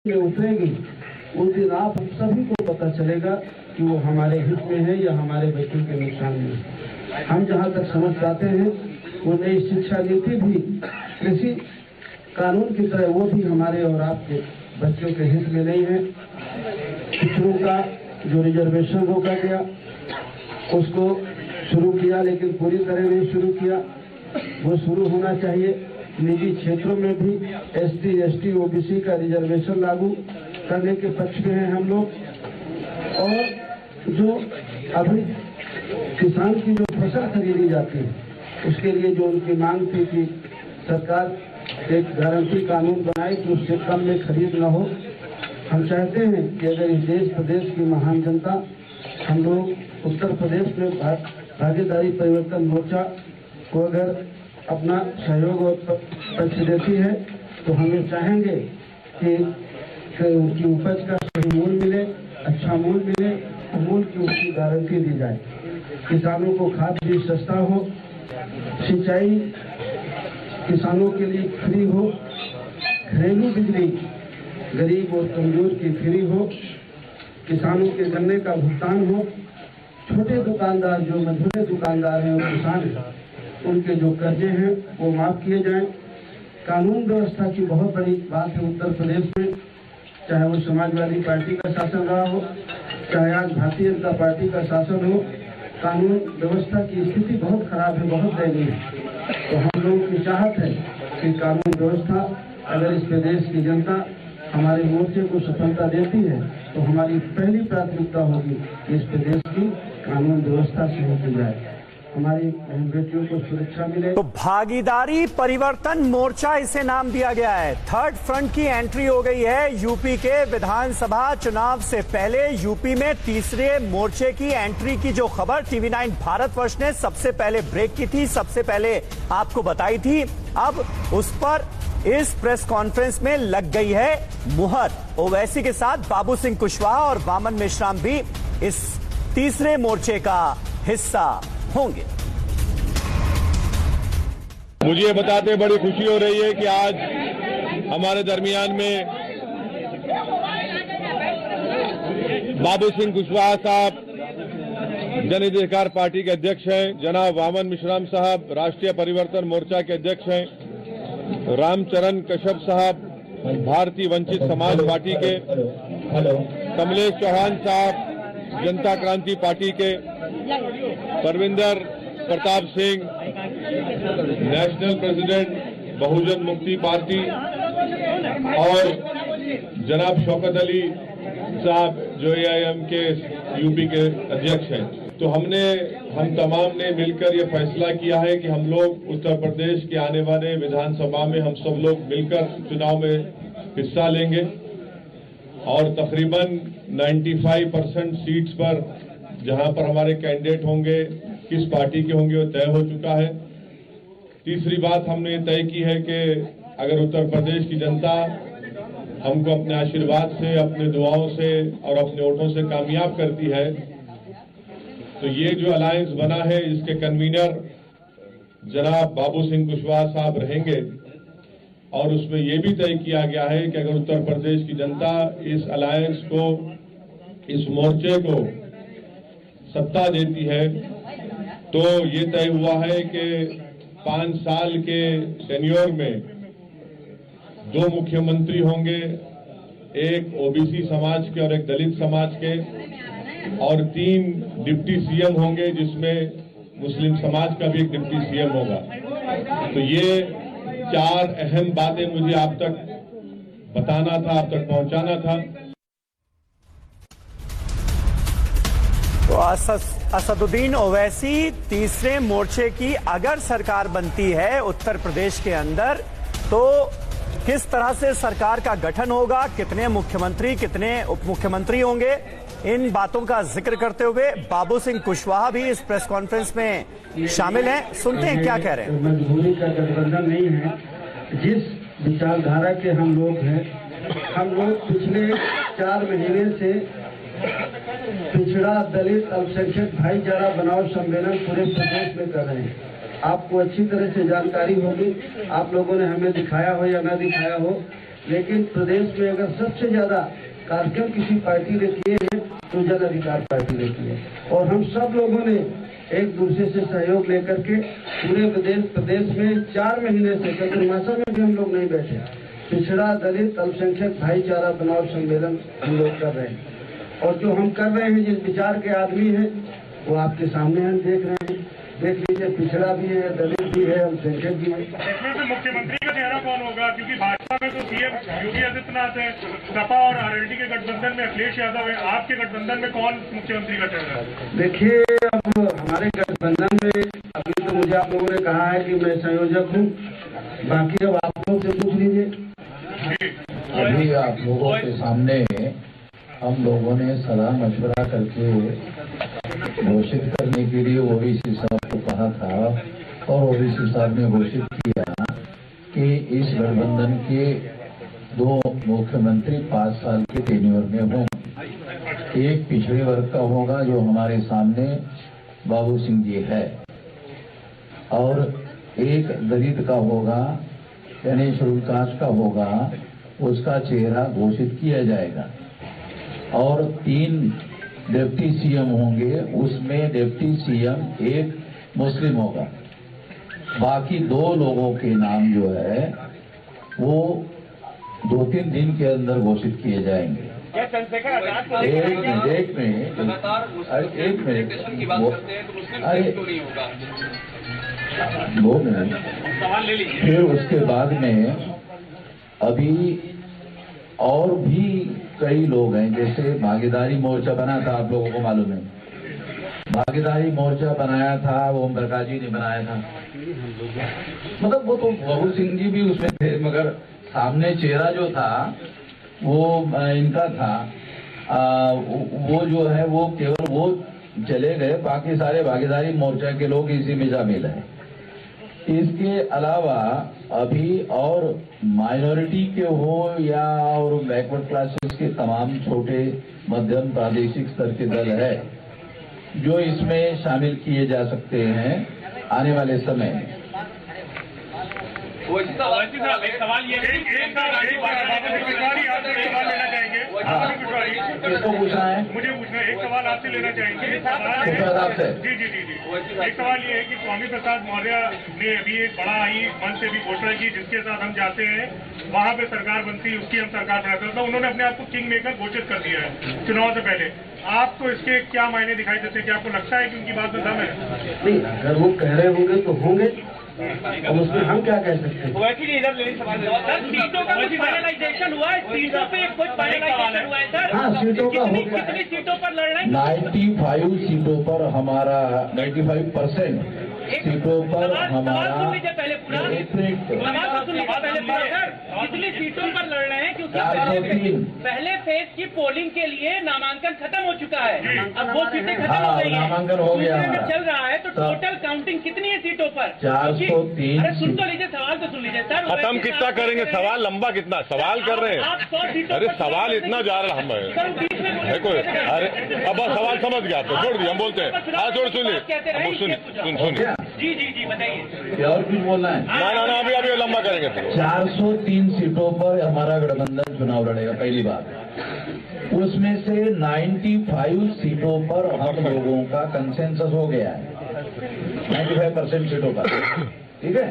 में उतरेगी उस दिन आप सभी को पता चलेगा कि वो हमारे हित में है या हमारे बच्चों के नुकसान में। हम जहाँ तक समझ पाते हैं वो नई शिक्षा नीति भी कृषि कानून की तरह वो भी हमारे और आपके बच्चों के हित में नहीं है। पिछड़ों का जो रिजर्वेशन रोका गया उसको शुरू किया, लेकिन पूरी तरह नहीं शुरू किया। वो शुरू होना चाहिए। निजी क्षेत्रों में भी SC, ST, OBC का रिजर्वेशन लागू करने के पक्ष में हैं हम लोग। और जो अभी किसान की जो फसल खरीदी जाती है उसके लिए जो उनकी मांग थी कि सरकार एक गारंटी कानून बनाए कि उससे कम में खरीद न हो। हम चाहते हैं कि अगर इस देश प्रदेश की महान जनता हम लोग उत्तर प्रदेश में भागीदारी परिवर्तन मोर्चा को अगर अपना सहयोग और पक्ष देती है तो हम ये चाहेंगे कि उनकी उपज का सही मूल्य मिले, अच्छा मूल्य मिले, मूल्य की उसकी गारंटी दी जाए। किसानों को खाद भी सस्ता हो, सिंचाई किसानों के लिए फ्री हो, घरेलू बिजली गरीब और कमजोर की फ्री हो, किसानों के गन्ने का भुगतान हो, छोटे दुकानदार जो मझोले दुकानदार हैं और किसान हैं उनके जो कर्जे हैं वो माफ किए जाएं। कानून व्यवस्था की बहुत बड़ी बात है उत्तर प्रदेश में, चाहे वो समाजवादी पार्टी का शासन रहा हो, चाहे आज भारतीय जनता पार्टी का शासन हो। कानून व्यवस्था की स्थिति बहुत खराब है, बहुत दयनीय है। तो हम लोगों की चाहत है कि कानून व्यवस्था अगर इस प्रदेश की जनता हमारे मोर्चे को सफलता देती है तो हमारी पहली प्राथमिकता होगी कि इस प्रदेश की कानून व्यवस्था से होती जाए, हमारी बहन बेटियों को सुरक्षा मिले। तो भागीदारी परिवर्तन मोर्चा इसे नाम दिया गया है। थर्ड फ्रंट की एंट्री हो गई है। यूपी के विधानसभा चुनाव से पहले यूपी में तीसरे मोर्चे की एंट्री की जो खबर TV9 भारतवर्ष ने सबसे पहले ब्रेक की थी, सबसे पहले आपको बताई थी, अब उस पर इस प्रेस कॉन्फ्रेंस में लग गई है मुहर। ओवैसी के साथ बाबू सिंह कुशवाहा और वामन मेश्राम भी इस तीसरे मोर्चे का हिस्सा होंगे। मुझे ये बताते बड़ी खुशी हो रही है कि आज हमारे दरमियान में बाबू सिंह कुशवाहा साहब जन अधिकार पार्टी के अध्यक्ष हैं, जनाब वामन मेश्राम साहब राष्ट्रीय परिवर्तन मोर्चा के अध्यक्ष हैं, रामचरण कश्यप साहब भारतीय वंचित समाज पार्टी के, कमलेश चौहान साहब जनता क्रांति पार्टी के, परविंदर प्रताप सिंह नेशनल प्रेसिडेंट बहुजन मुक्ति पार्टी और जनाब शौकत अली साहब जो AIM के यूपी के अध्यक्ष हैं। तो हम तमाम ने मिलकर ये फैसला किया है कि हम लोग उत्तर प्रदेश के आने वाले विधानसभा में हम सब लोग मिलकर चुनाव में हिस्सा लेंगे और तकरीबन 95% सीट्स पर जहां पर हमारे कैंडिडेट होंगे किस पार्टी के होंगे वो तय हो चुका है। तीसरी बात हमने ये तय की है कि अगर उत्तर प्रदेश की जनता हमको अपने आशीर्वाद से, अपने दुआओं से और अपने वोटों से कामयाब करती है तो ये जो अलायंस बना है इसके कन्वीनर जनाब बाबू सिंह कुशवाहा साहब रहेंगे। और उसमें यह भी तय किया गया है कि अगर उत्तर प्रदेश की जनता इस अलायंस को, इस मोर्चे को सत्ता देती है तो ये तय हुआ है कि 5 साल के टेन्योर में 2 मुख्यमंत्री होंगे, एक OBC समाज के और एक दलित समाज के, और 3 डिप्टी CM होंगे जिसमें मुस्लिम समाज का भी एक डिप्टी CM होगा। तो ये 4 अहम बातें मुझे आप तक बताना था, आप तक पहुंचाना था। तो असदुद्दीन ओवैसी तीसरे मोर्चे की अगर सरकार बनती है उत्तर प्रदेश के अंदर तो किस तरह से सरकार का गठन होगा, कितने मुख्यमंत्री कितने उप मुख्यमंत्री होंगे, इन बातों का जिक्र करते हुए बाबू सिंह कुशवाहा भी इस प्रेस कॉन्फ्रेंस में शामिल हैं। सुनते हैं क्या कह रहे हैं। मजबूरी का गठबंधन नहीं है। जिस विचारधारा के हम लोग हैं, हम लोग पिछले 4 महीने से पिछड़ा दलित अल्पसंख्यक भाईचारा बनाओ सम्मेलन पूरे प्रदेश में कर रहे हैं। आपको अच्छी तरह से जानकारी होगी, आप लोगों ने हमें दिखाया हो या ना दिखाया हो लेकिन प्रदेश में अगर सबसे ज्यादा कार्यक्रम किसी पार्टी ने किए हैं तो जन अधिकार पार्टी ने किए, और हम सब लोगों ने एक दूसरे से सहयोग लेकर के पूरे प्रदेश में 4 महीने से चतुर्मासा में भी हम लोग नहीं बैठे, पिछड़ा दलित अल्पसंख्यक भाईचारा बनाव सम्मेलन हम लोग कर रहे हैं। और जो हम कर रहे हैं, जिस विचार के आदमी हैं वो आपके सामने हम देख रहे हैं, देख लीजिए, पिछड़ा भी है, दलित भी है, अल्पसंख्यक भी है। इसमें से मुख्यमंत्री का चेहरा कौन होगा? क्योंकि भाजपा में तो सीएम योगी आदित्यनाथ है, सपा और आरएलडी के गठबंधन में अखिलेश यादव है, आपके गठबंधन में कौन मुख्यमंत्री का चेहरा है? देखिए, अब हमारे गठबंधन में अभी तो मुझे आप लोगों ने कहा है कि मैं संयोजक हूँ, बाकी अब आप लोग से पूछ लीजिए। अभी आप लोगों के सामने हम लोगों ने सलाह मशवरा करके घोषित करने के लिए ओबीसी साहब को कहा था, और ओबीसी साहब ने घोषित किया कि इस गठबंधन के 2 मुख्यमंत्री 5 साल के टेन्योर में होंगे। एक पिछड़े वर्ग का होगा जो हमारे सामने बाबू सिंह जी है, और एक दलित का होगा यानी शेड्यूल कास्ट का होगा, उसका चेहरा घोषित किया जाएगा। और 3 डिप्टी सीएम होंगे, उसमें डिप्टी सीएम एक मुस्लिम होगा। बाकी 2 लोगों के नाम जो है वो 2-3 दिन के अंदर घोषित किए जाएंगे। एक मिनट, अरे 2 मिनट। फिर उसके बाद में अभी और भी कई लोग हैं, जैसे भागीदारी मोर्चा बना था, आप लोगों को मालूम है, भागीदारी मोर्चा बनाया था, ओम प्रकाश जी ने बनाया था। मतलब वो तो बाबू सिंह जी भी उसमें थे, मगर सामने चेहरा जो था वो इनका था। वो जो है वो केवल वो चले गए, बाकी सारे भागीदारी मोर्चा के लोग इसी में शामिल हैं। इसके अलावा अभी और माइनॉरिटी के हो या और बैकवर्ड क्लासेस के तमाम छोटे मध्यम प्रादेशिक स्तर के दल है जो इसमें शामिल किए जा सकते हैं आने वाले समय में। सवाल ये किसको पूछना है? मुझे पूछना है, एक सवाल आपसे लेना चाहेंगे। जी जी जी जी एक सवाल ये है कि स्वामी प्रसाद मौर्य ने अभी एक बड़ा ही मन से भी घोषणा की, जिसके साथ हम जाते हैं वहाँ पे सरकार बनती है, उसकी हम सरकार बनाते हैं। तो उन्होंने अपने आप को किंग मेकर घोषित कर दिया है चुनाव से पहले। आपको इसके क्या मायने दिखाई देते हैं? क्या आपको लगता है कि उनकी बात में दम है? नहीं, अगर वो कह रहे होंगे तो होंगे, अब उसमें हम क्या कह सकते हैं? सीटों का कुछ फाइनलाइजेशन हुआ है? सीटों पे कुछ फाइनलाइजेशन हुआ है सर? हाँ, सीटों का हो गया। कितनी सीटों पर लड़ रहे हैं? 95 सीटों पर हमारा 95% सीटों पर हमारा पहले पूरा कितनी सीटों पर लड़ रहे हैं? क्योंकि 403 पहले फेज की पोलिंग के लिए नामांकन खत्म हो चुका है, अब वो सीटें खत्म हो गई हैं, नामांकन हो गया चल रहा है। तो टोटल काउंटिंग कितनी है सीटों पर? 403। अरे सुन तो लीजिए, सवाल तो सुन लीजिए सर। खत्म कितना करेंगे? सवाल लंबा कितना सवाल कर रहे आप हैं? 100 सीटों अरे पर सवाल इतना जा रहा हम है कोई? अरे अब बस सवाल समझ गया तो छोड़ दिया, हम बोलते हैं। हाँ छोड़ सुनिए, सुनिए। जी जी जी बताइए। और कुछ बोलना है? ना अभी लंबा करेंगे फिर। 403 सीटों पर हमारा गठबंधन चुनाव लड़ेगा, पहली बात। उसमें से 95 सीटों पर हम लोगों का कंसेंसस हो गया है, 95% सीटों पर, ठीक है।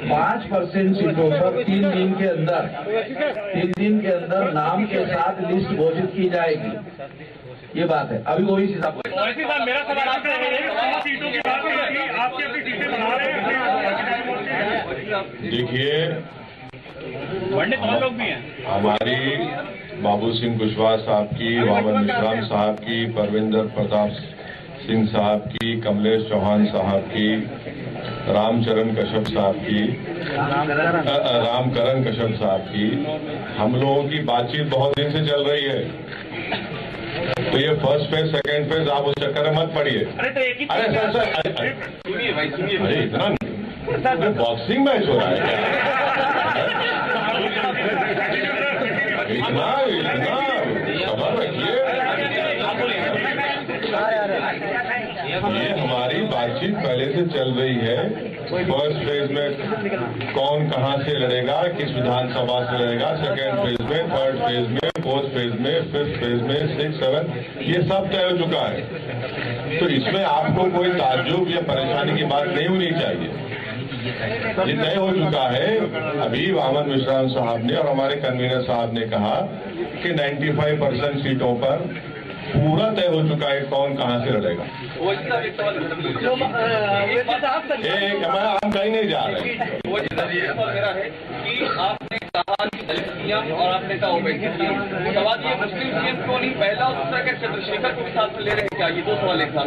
5% सीटों पर 3 दिन के अंदर नाम के साथ लिस्ट घोषित की जाएगी, ये बात है। अभी वही सीधा मेरा सवाल आपसे है, सीटों की बात की थी, आपकी अपनी सीटें बढ़ा रहे हैं। देखिए, लोग भी हैं। हमारी बाबू सिंह कुशवाहा साहब की, वामन मिश्राम साहब की, परविंदर प्रताप सिंह साहब की, कमलेश चौहान साहब की, रामचरण कश्यप साहब की, रामकरण कश्यप साहब की, हम लोगों की बातचीत बहुत दिन से चल रही है। तो ये फर्स्ट फेज सेकंड फेज आप उस चक्कर में मत पड़िए। अरे सर अरे इतना बॉक्सिंग मैच हो रहा है क्या? इतना खबर रखिए। ये हमारी बातचीत पहले से चल रही है। फर्स्ट फेज में कौन कहां से लड़ेगा, किस विधानसभा से लड़ेगा, सेकेंड फेज में, थर्ड फेज में, फोर्थ फेज में, फिफ्थ फेज में, 6, 7, ये सब तय हो चुका है। तो इसमें आपको कोई ताज्जुब या परेशानी की बात नहीं होनी चाहिए। ये तय हो चुका है। अभी वामन मिश्राम साहब ने और हमारे कन्वीनर साहब ने कहा कि 95% सीटों पर पूरा तय हो चुका है कौन कहां से लड़ेगा। हम कहीं नहीं जा रहे। मेरा है कि आपने कहा कि दलित सीएम और आपने कहा ओवैसी सीएम, सवाल ये मुस्लिम सीएम क्यों नहीं पहला और दूसरा क्या चंद्रशेखर को भी साथ में ले रहे हैं क्या? ये 2 सवाल एक साथ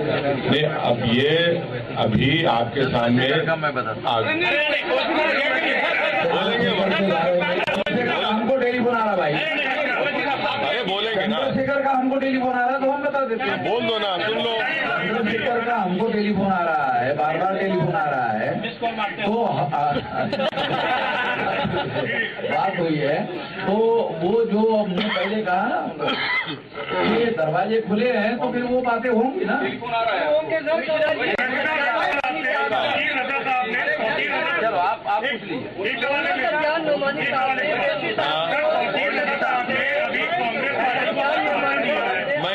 नहीं, अब ये अभी आपके सामने हमको टेलीफोन आ रहा भाई, अरे बोलेंगे ना, चंद्रशेखर का हमको टेलीफोन आ रहा है तो हम बता देते हैं। बोल दो ना, सुन लो। चंद्रशेखर का हमको टेलीफोन आ रहा है, बार बार टेलीफोन आ रहा है, तो बात हुई है। तो वो जो हमने पहले कहा ना, ये दरवाजे खुले हैं तो फिर वो बातें होंगी ना। टेलीफोन आ रहा है। चलो आप पूछ लीजिए।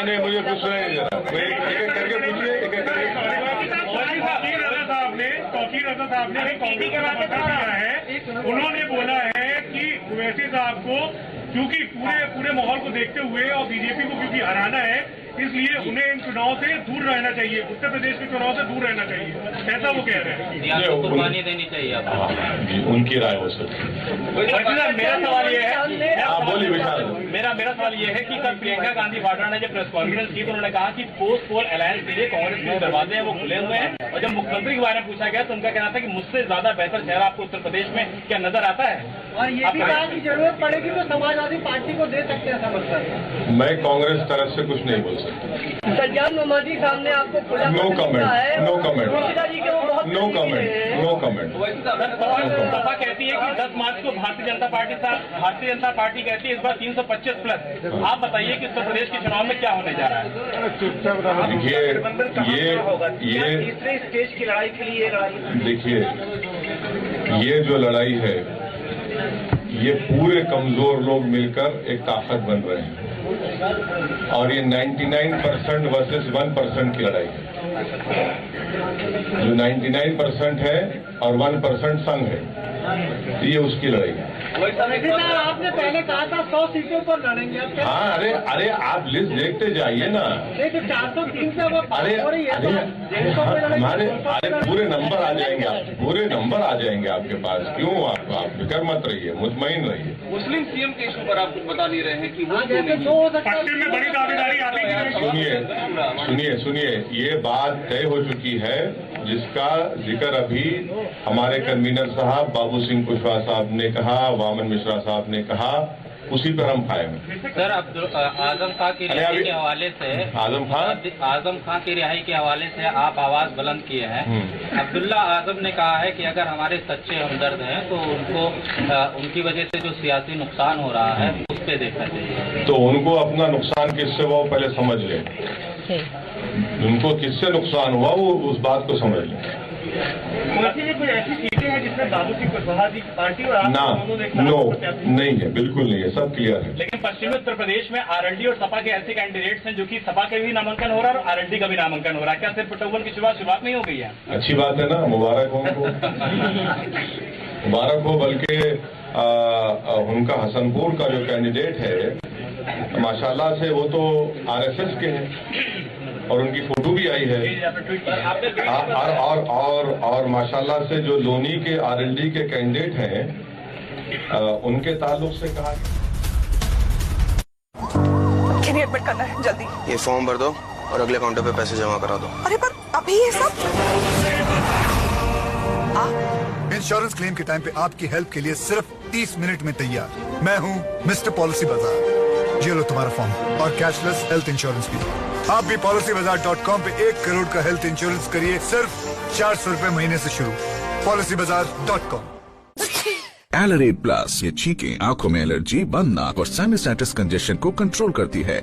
नहीं, मुझे कुछ नहीं दे रहा। एक करके पूछिए, एक करके। तौकीर रजा साहब ने कांग्रेस का पता दिया है। उन्होंने बोला है कि ओवैसी साहब को क्योंकि पूरे माहौल को देखते हुए और बीजेपी को क्योंकि हराना है, इसलिए उन्हें इन चुनाव से दूर रहना चाहिए, उत्तर प्रदेश के चुनाव से दूर रहना चाहिए, ऐसा वो कह रहे हैं। कुर्बानी देनी चाहिए आपको। जी, उनकी राय हो सकती है। मेरा सवाल ये है, आप बोलिए विशाल। मेरा सवाल ये है कि कल प्रियंका गांधी वाड्रा ने जब प्रेस कॉन्फ्रेंस की तो उन्होंने कहा कि पोस्ट पोल अलायंस के लिए कांग्रेस के दरवाजे हैं वो खुले हुए हैं, और जब मुख्यमंत्री के बारे में पूछा गया तो उनका कहना था कि मुझसे ज्यादा बेहतर चेहरा आपको उत्तर प्रदेश में क्या नजर आता है? और ये भी कहा कि जरूरत पड़ेगी तो समाजवादी पार्टी को दे सकते हैं समर्थन। मैं कांग्रेस तरफ से कुछ नहीं बोल सकता। सज्जाद मोहम्मदी साहब ने आपको नो कमेंट, नो कमेंट, जी के वो बहुत no comment, no comment. Sapa कहती है कि 10 मार्च को भारतीय जनता पार्टी कहती है इस बार 325 प्लस। आप बताइए कि उत्तर प्रदेश के चुनाव में क्या होने जा रहा है? देखिए, ये तीसरे स्टेज की लड़ाई के लिए लड़ाई, देखिए ये जो लड़ाई है, ये पूरे कमजोर लोग मिलकर एक ताकत बन रहे हैं, और ये 99% वर्सेस 1% की लड़ाई है। जो 99% है और 1% संघ है, ये उसकी लड़ाई है। आपने पहले कहा था 100 सीटों पर लड़ेंगे। हाँ, अरे आप लिस्ट देखते जाइए ना। नहीं तो 403 से वो अरे हमारे पूरे नंबर आ जाएंगे, पूरे नंबर आ जाएंगे आपके पास। क्यों आप फिक्र मत रहिए, मुतमईन रहिए। मुस्लिम सीएम के इशू पर आप कुछ बता नहीं रहे हैं कि वो पश्चिम में बड़ी दावेदारी आती है। सुनिए, ये बात तय हो चुकी है, जिसका जिक्र अभी हमारे कन्वीनर साहब बाबू सिंह कुशवाहा साहब ने कहा, वामन मिश्रा साहब ने कहा, उसी पर हम कायम हैं। सर, आजम खां की रिहाई के हवाले से आजम खां की रिहाई के हवाले से आप आवाज बुलंद किए हैं। अब्दुल्ला आजम ने कहा है कि अगर हमारे सच्चे हमदर्द हैं तो उनको उनकी वजह से जो सियासी नुकसान हो रहा है उस पर देखना चाहिए। तो उनको अपना नुकसान किससे हुआ पहले समझ लें। उनको किससे नुकसान हुआ वो उस बात को समझ लें। कोई ऐसी सीटें हैं जिसमें बाबू सिंह कुशवाहा जी की पार्टी और आप नहीं है, बिल्कुल नहीं है, सब क्लियर है। लेकिन पश्चिमी उत्तर प्रदेश में आरएलडी और सपा के ऐसे कैंडिडेट्स हैं जो कि सपा के भी नामांकन हो रहा है और आरएलडी का भी नामांकन हो रहा है। क्या सिर्फ पटौवन की शुरुआत नहीं हो गई है? अच्छी बात है ना, मुबारक हो उनको। मुबारक हो। बल्कि उनका हसनपुर का जो कैंडिडेट है, माशाल्लाह से वो तो आरएसएस के हैं और उनकी फोटो भी आई है। और माशाल्लाह से जो लोनी के आरएलडी के कैंडिडेट हैं, उनके ताल्लुक से कहा इन्हें एडमिट करना है जल्दी। ये फॉर्म भर दो और अगले काउंटर पे पैसे जमा करा दो। अरे पर अभी ये सब इंश्योरेंस क्लेम के टाइम पे आपकी हेल्प के लिए सिर्फ 30 मिनट में तैयार। मैं हूँ मिस्टर पॉलिसी बाजार। ये लो तुम्हारा फॉर्म और कैशलेस हेल्थ इंश्योरेंस भी। आप भी PolicyBazaar.com पे 1 करोड़ का हेल्थ इंश्योरेंस करिए, सिर्फ 400 रुपए महीने से शुरू। PolicyBazaar.com। एलरेड प्लस, ये छींकें, आंखों में एलर्जी, बंद नाक और साइनसाइटिस कंजेशन को कंट्रोल करती है।